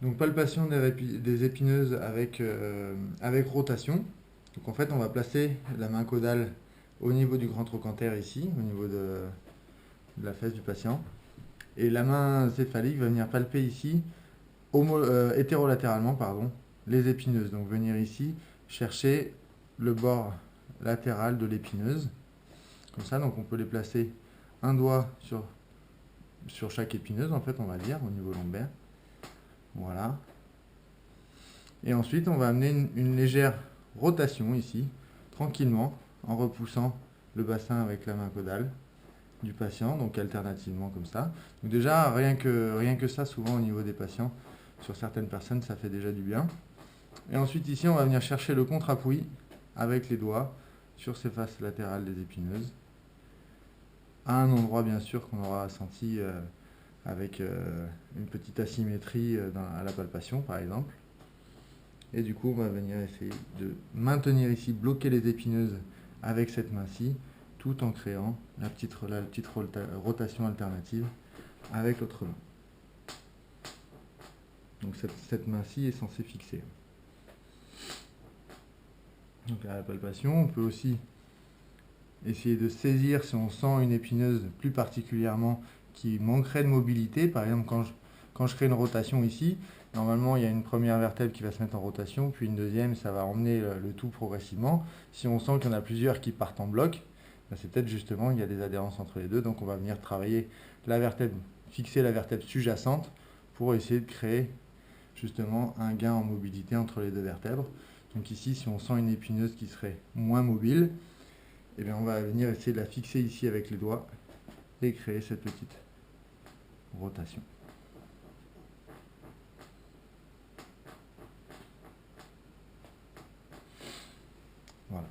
Donc palpation des épineuses avec rotation. Donc en fait on va placer la main caudale au niveau du grand trochanter ici, au niveau de la fesse du patient. Et la main céphalique va venir palper ici, hétérolatéralement, pardon, les épineuses. Donc venir ici chercher le bord latéral de l'épineuse. Comme ça, donc on peut les placer un doigt sur chaque épineuse, en fait, on va dire, au niveau lombaire. Voilà. Et ensuite, on va amener une légère rotation ici, tranquillement, en repoussant le bassin avec la main caudale du patient, donc alternativement comme ça. Donc déjà, rien que ça, souvent au niveau des patients, sur certaines personnes, ça fait déjà du bien. Et ensuite ici, on va venir chercher le contre-appui avec les doigts sur ces faces latérales des épineuses, à un endroit bien sûr qu'on aura senti avec une petite asymétrie à la palpation par exemple. Et du coup, on va venir essayer de maintenir ici, bloquer les épineuses avec cette main-ci, tout en créant la petite rotation alternative avec l'autre main. Donc cette main-ci est censée fixer. Donc à la palpation, on peut aussi essayer de saisir si on sent une épineuse plus particulièrement qui manquerait de mobilité. Par exemple, quand je crée une rotation ici, normalement il y a une première vertèbre qui va se mettre en rotation, puis une deuxième, ça va emmener le tout progressivement. Si on sent qu'il y en a plusieurs qui partent en bloc, c'est peut-être justement il y a des adhérences entre les deux, donc on va venir travailler la vertèbre, fixer la vertèbre sous-jacente pour essayer de créer justement un gain en mobilité entre les deux vertèbres. Donc ici, si on sent une épineuse qui serait moins mobile, eh bien on va venir essayer de la fixer ici avec les doigts et créer cette petite rotation. Voilà.